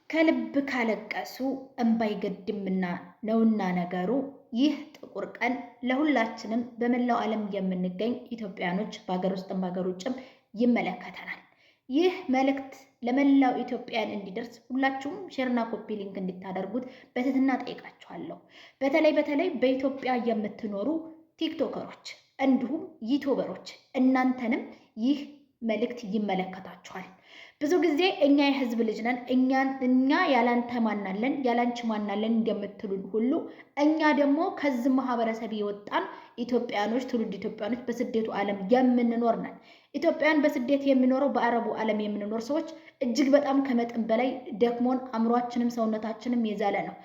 ከልብ ካለቀሱ እንባ አይገድምና ነውና ነገሩ። ይህ ጥቁር ቀን ለሁላችንም በመላው ዓለም የምንገኝ ኢትዮጵያኖች በሀገር ውስጥም በሀገር ውጭም ይመለከተናል። ይህ መልእክት ለመላው ኢትዮጵያን እንዲደርስ ሁላችሁም ሼርና ኮፒ ሊንክ እንድታደርጉት በትህትና ጠይቃችኋለሁ። በተለይ በኢትዮጵያ የምትኖሩ ቲክቶከሮች እንዲሁም ዩቲዩበሮች እናንተንም ይህ መልእክት ይመለከታችኋል። ብዙ ጊዜ እኛ የህዝብ ልጅ ነን፣ እኛ ያላንተ ማናለን ያላንቺ ማናለን እንደምትሉን ሁሉ እኛ ደግሞ ከዚህ ማህበረሰብ የወጣን ኢትዮጵያኖች፣ ትውልድ ኢትዮጵያኖች በስደቱ ዓለም የምንኖር ነን። ኢትዮጵያን በስደት የሚኖረው በአረቡ ዓለም የምንኖር ሰዎች እጅግ በጣም ከመጠን በላይ ደክሞን አእምሯችንም ሰውነታችንም የዛለ ነው።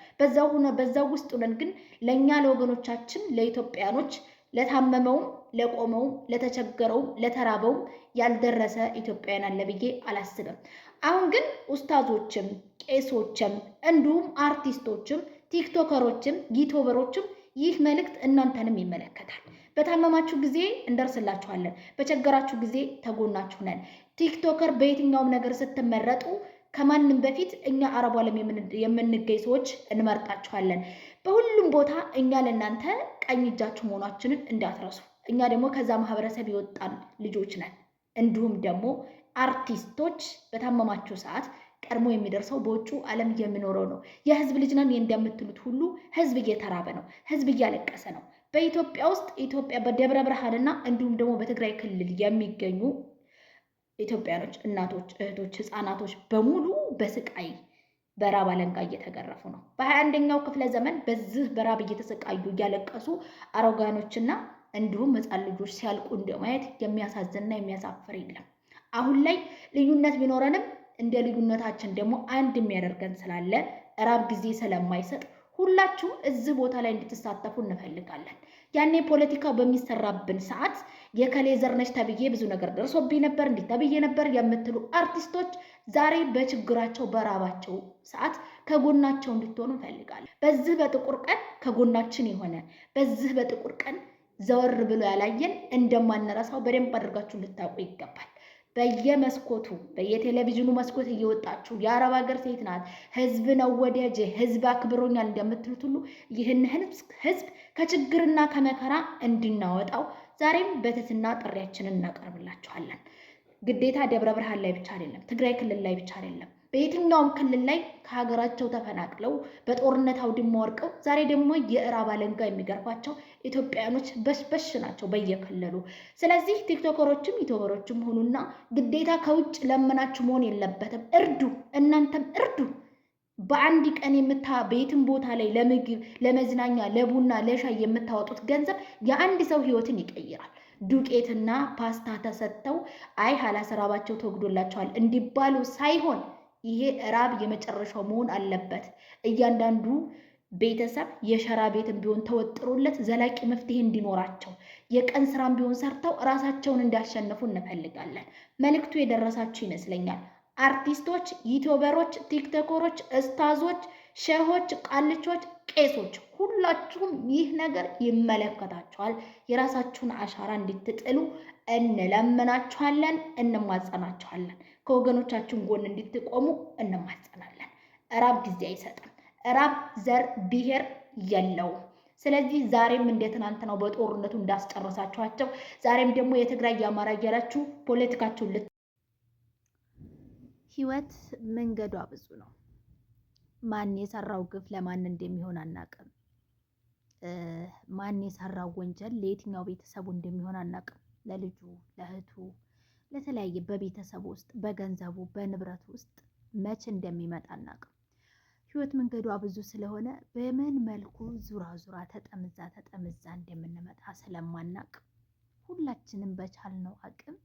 በዛው ውስጥ ሆነን ግን ለእኛ ለወገኖቻችን ለኢትዮጵያኖች ለታመመውም ለቆመውም ለተቸገረውም ለተራበውም ያልደረሰ ኢትዮጵያውያን አለ ብዬ አላስብም። አሁን ግን ኡስታዞችም ቄሶችም እንዲሁም አርቲስቶችም ቲክቶከሮችም ዩቲዩበሮችም ይህ መልእክት እናንተንም ይመለከታል። በታመማችሁ ጊዜ እንደርስላችኋለን፣ በቸገራችሁ ጊዜ ተጎናችሁ ነን። ቲክቶከር በየትኛውም ነገር ስትመረጡ ከማንም በፊት እኛ አረቡ ዓለም የምንገኝ ሰዎች እንመርጣችኋለን። በሁሉም ቦታ እኛ ለእናንተ ቀኝ እጃችሁ መሆናችንን እንዳትረሱ። እኛ ደግሞ ከዛ ማህበረሰብ የወጣን ልጆች ነን። እንዲሁም ደግሞ አርቲስቶች በታመማችሁ ሰዓት ቀድሞ የሚደርሰው በውጩ ዓለም የሚኖረው ነው። የህዝብ ልጅ ነን እንደምትሉት ሁሉ ህዝብ እየተራበ ነው፣ ህዝብ እያለቀሰ ነው። በኢትዮጵያ ውስጥ በደብረ ብርሃንና እንዲሁም ደግሞ በትግራይ ክልል የሚገኙ ኢትዮጵያኖች እናቶች፣ እህቶች፣ ህፃናቶች በሙሉ በስቃይ በራብ አለንጋ እየተገረፉ ነው። በ21ኛው ክፍለ ዘመን በዚህ በራብ እየተሰቃዩ እያለቀሱ አረጋኖችና እንዲሁም ህፃን ልጆች ሲያልቁ እንደማየት የሚያሳዝንና የሚያሳፍር የለም። አሁን ላይ ልዩነት ቢኖረንም እንደ ልዩነታችን ደግሞ አንድ የሚያደርገን ስላለ ራብ ጊዜ ስለማይሰጥ ሁላችሁም እዚህ ቦታ ላይ እንድትሳተፉ እንፈልጋለን። ያኔ ፖለቲካው በሚሰራብን ሰዓት የከሌ ዘር ነች ተብዬ ብዙ ነገር ደርሶብኝ ነበር እንዲህ ተብዬ ነበር የምትሉ አርቲስቶች ዛሬ በችግራቸው በራባቸው ሰዓት ከጎናቸው እንድትሆኑ እንፈልጋለን። በዚህ በጥቁር ቀን ከጎናችን የሆነ በዚህ በጥቁር ቀን ዘወር ብሎ ያላየን እንደማንረሳው በደንብ አድርጋችሁ ልታውቁ ይገባል። በየመስኮቱ በየቴሌቪዥኑ መስኮት እየወጣችሁ የአረብ ሀገር ሴት ናት፣ ህዝብ ነው ወዳጅ፣ ህዝብ አክብሮኛል እንደምትሉት ሁሉ ይህን ህዝብ ከችግርና ከመከራ እንድናወጣው ዛሬም በትህትና ጥሪያችንን እናቀርብላችኋለን። ግዴታ ደብረ ብርሃን ላይ ብቻ አይደለም፣ ትግራይ ክልል ላይ ብቻ አይደለም፣ በየትኛውም ክልል ላይ ከሀገራቸው ተፈናቅለው በጦርነት አውድማ ወርቀው ዛሬ ደግሞ የእራብ አለንጋ የሚገርፋቸው ኢትዮጵያኖች በሽበሽ ናቸው በየክልሉ። ስለዚህ ቲክቶከሮችም ዩቲዩበሮችም ሆኑና ግዴታ ከውጭ ለምናችሁ መሆን የለበትም። እርዱ፣ እናንተም እርዱ። በአንድ ቀን በየትም ቦታ ላይ ለምግብ፣ ለመዝናኛ፣ ለቡና፣ ለሻይ የምታወጡት ገንዘብ የአንድ ሰው ህይወትን ይቀይራል። ዱቄትና ፓስታ ተሰጥተው አይ ሀላሰራባቸው ተወግዶላቸዋል እንዲባሉ ሳይሆን ይሄ ራብ የመጨረሻው መሆን አለበት። እያንዳንዱ ቤተሰብ የሸራ ቤትም ቢሆን ተወጥሮለት ዘላቂ መፍትሄ እንዲኖራቸው የቀን ስራም ቢሆን ሰርተው ራሳቸውን እንዲያሸንፉ እንፈልጋለን። መልእክቱ የደረሳችሁ ይመስለኛል። አርቲስቶች፣ ዩቲዩበሮች፣ ቲክቶከሮች፣ እስታዞች፣ ሸሆች፣ ቃልቾች፣ ቄሶች ሁላችሁም ይህ ነገር ይመለከታችኋል። የራሳችሁን አሻራ እንድትጥሉ እንለምናችኋለን፣ እንማጸናችኋለን። ከወገኖቻችን ጎን እንድትቆሙ እንማጸናለን። ራብ ጊዜ አይሰጥም። ራብ ዘር ብሔር የለውም። ስለዚህ ዛሬም እንደ ትናንትናው በጦርነቱ እንዳስጨረሳችኋቸው ዛሬም ደግሞ የትግራይ የአማራ እያላችሁ ፖለቲካችሁን ህይወት መንገዷ ብዙ ነው። ማን የሰራው ግፍ ለማን እንደሚሆን አናቅም። ማን የሰራው ወንጀል ለየትኛው ቤተሰቡ እንደሚሆን አናቅም። ለልጁ፣ ለእህቱ፣ ለተለያየ በቤተሰቡ ውስጥ በገንዘቡ በንብረቱ ውስጥ መቼ እንደሚመጣ አናቅም። ህይወት መንገዷ ብዙ ስለሆነ በምን መልኩ ዙራ ዙራ ተጠምዛ እንደምንመጣ ስለማናቅ ሁላችንም በቻልነው አቅም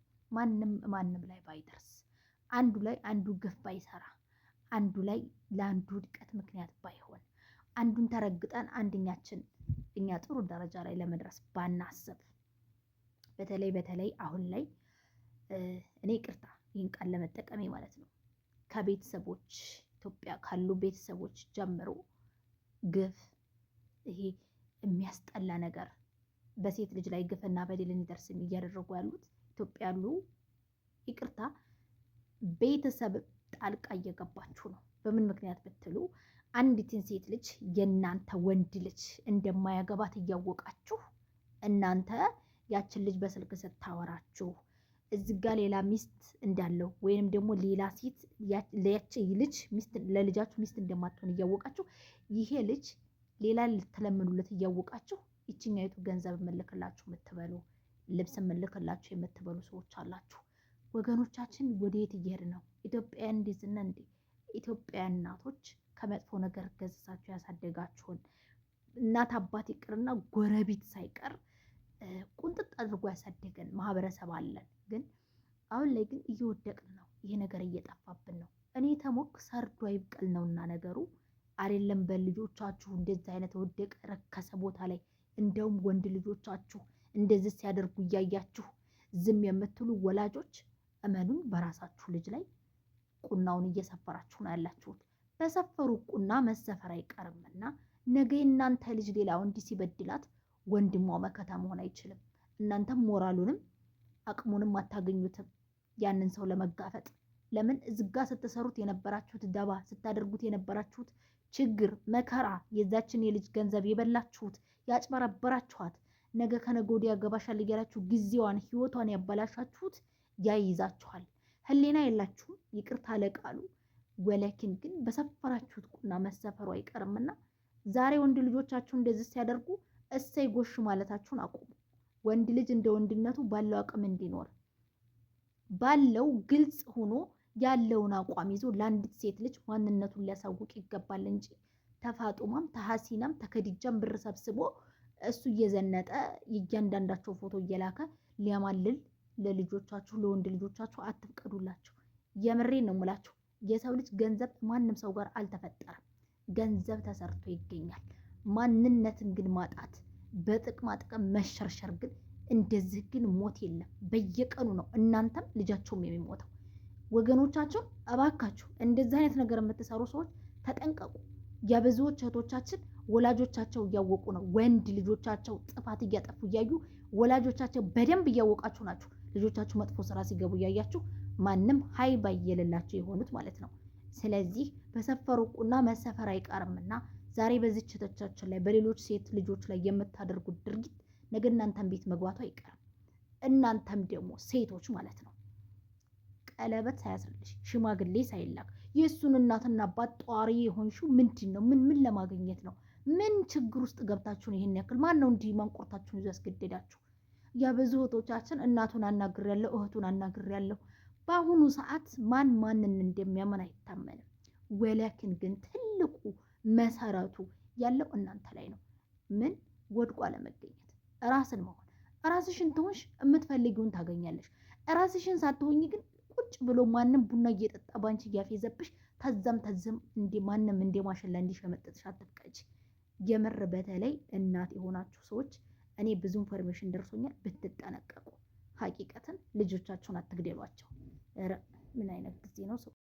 ማንም ላይ ባይደርስ፣ አንዱ ላይ አንዱ ግፍ ባይሰራ፣ አንዱ ላይ ለአንዱ ውድቀት ምክንያት ባይሆን፣ አንዱን ተረግጠን አንደኛችን እኛ ጥሩ ደረጃ ላይ ለመድረስ ባናስብ፣ በተለይ አሁን ላይ እኔ ይቅርታ ይህን ቃል ለመጠቀሜ ማለት ነው ከቤተሰቦች ኢትዮጵያ ካሉ ቤተሰቦች ጀምሮ ግፍ፣ ይሄ የሚያስጠላ ነገር በሴት ልጅ ላይ ግፍና በደልን ይደርስን እያደረጉ ያሉት ኢትዮጵያ ያሉ ይቅርታ ቤተሰብ ጣልቃ እየገባችሁ ነው። በምን ምክንያት ብትሉ አንዲትን ሴት ልጅ የእናንተ ወንድ ልጅ እንደማያገባት እያወቃችሁ እናንተ ያችን ልጅ በስልክ ስታወራችሁ እዚህ ጋር ሌላ ሚስት እንዳለው ወይንም ደግሞ ሌላ ሴት ለያች ልጅ ሚስት ለልጃችሁ ሚስት እንደማትሆን እያወቃችሁ ይሄ ልጅ ሌላ ልትለምኑለት እያወቃችሁ ይችኛይቱ ገንዘብ መልክላችሁ የምትበሉ ልብስ መልክላችሁ የምትበሉ ሰዎች አላችሁ። ወገኖቻችን ወዴት እየሄድ ነው? ኢትዮጵያ እንዲዝና እንዴ? ኢትዮጵያ እናቶች ከመጥፎ ነገር ገዝሳችሁ ያሳደጋችሁን እናት አባት ይቅርና ጎረቤት ሳይቀር ቁንጥጥ አድርጎ ያሳደገን ማህበረሰብ አለን። ግን አሁን ላይ ግን እየወደቅን ነው። ይሄ ነገር እየጠፋብን ነው። እኔ ተሞክ ሰርዶ አይብቀል ነውና ነገሩ አይደለም። በልጆቻችሁ እንደዚህ አይነት ወደቀ ረከሰ ቦታ ላይ እንደውም ወንድ ልጆቻችሁ እንደዚህ ሲያደርጉ እያያችሁ ዝም የምትሉ ወላጆች እመኑን በራሳችሁ ልጅ ላይ ቁናውን እየሰፈራችሁ ነው ያላችሁት። በሰፈሩ ቁና መሰፈር አይቀርምና ነገ እናንተ ልጅ ሌላ ወንድ ሲበድላት ወንድሟ መከታ መሆን አይችልም። እናንተም ሞራሉንም አቅሙንም አታገኙትም ያንን ሰው ለመጋፈጥ። ለምን እዝጋ ስትሰሩት የነበራችሁት ደባ ስታደርጉት የነበራችሁት ችግር መከራ የዛችን የልጅ ገንዘብ የበላችሁት ያጭበረበራችኋት ነገ ከነገ ወዲያ ገባሻል እያላችሁ ጊዜዋን ህይወቷን ያበላሻችሁት ያይዛችኋል። ህሊና የላችሁም ይቅርታ ለቃሉ ወለኪን ግን በሰፈራችሁት ቁና መሰፈሩ አይቀርምና ዛሬ ወንድ ልጆቻችሁ እንደዚህ ሲያደርጉ እሰይ ጎሽ ማለታችሁን አቁሙ። ወንድ ልጅ እንደ ወንድነቱ ባለው አቅም እንዲኖር ባለው ግልጽ ሆኖ ያለውን አቋም ይዞ ለአንዲት ሴት ልጅ ማንነቱን ሊያሳውቅ ይገባል እንጂ ተፋጡማም ተሐሲናም ተከዲጃም ብር ሰብስቦ እሱ እየዘነጠ እያንዳንዳቸው ፎቶ እየላከ ሊያማልል ለልጆቻችሁ ለወንድ ልጆቻችሁ አትፍቀዱላችሁ። የምሬን ነው የምላችሁ። የሰው ልጅ ገንዘብ ማንም ሰው ጋር አልተፈጠረም። ገንዘብ ተሰርቶ ይገኛል። ማንነትን ግን ማጣት በጥቅማ ጥቅም መሸርሸር ግን እንደዚህ ግን ሞት የለም። በየቀኑ ነው እናንተም ልጃቸውም የሚሞተው። ወገኖቻችሁ እባካችሁ እንደዚህ አይነት ነገር የምትሰሩ ሰዎች ተጠንቀቁ። የብዙዎች እህቶቻችን ወላጆቻቸው እያወቁ ነው ወንድ ልጆቻቸው ጥፋት እያጠፉ እያዩ ወላጆቻቸው በደንብ እያወቃችሁ ናችሁ ልጆቻችሁ መጥፎ ስራ ሲገቡ እያያችሁ ማንም ሀይ ባይ የሌላቸው የሆኑት ማለት ነው። ስለዚህ በሰፈሩ ቁና መሰፈር አይቀርምና ዛሬ በዚች እህቶቻችን ላይ በሌሎች ሴት ልጆች ላይ የምታደርጉት ድርጊት ነገ እናንተም ቤት መግባቱ አይቀርም። እናንተም ደግሞ ሴቶች ማለት ነው ቀለበት ሳያስርልሽ ሽማግሌ ሳይላክ የእሱን እናትና አባት ጧሪ የሆንሽው ምንድን ነው? ምን ለማግኘት ነው? ምን ችግር ውስጥ ገብታችሁን? ይሄን ያክል ማን ነው እንዲህ ማንቆርታችሁን ይዞ ያስገደዳችሁ? የብዙ እህቶቻችን እናቱን አናግሬያለሁ፣ እህቱን አናግሬያለሁ። በአሁኑ ሰዓት ማን ማንን እንደሚያመን አይታመንም። ወለኪን ግን ትልቁ መሰረቱ ያለው እናንተ ላይ ነው። ምን ወድቆ አለመገኘት፣ ራስን መሆን። ራስሽን ትሆንሽ የምትፈልጊውን ታገኛለሽ። ራስሽን ሳትሆኝ ግን ቁጭ ብሎ ማንም ቡና እየጠጣ ባንቺ እያፌዘብሽ ተዛም እንደ ማንም እንደ ማሸላ እንዲሸመጥጥሽ አትፍቀጂ። የምር በተለይ እናት የሆናችሁ ሰዎች እኔ ብዙ ኢንፎርሜሽን ደርሶኛል፣ ብትጠነቀቁ። ሀቂቀትን ልጆቻችሁን አትግደሏቸው። ምን አይነት ጊዜ ነው ሰው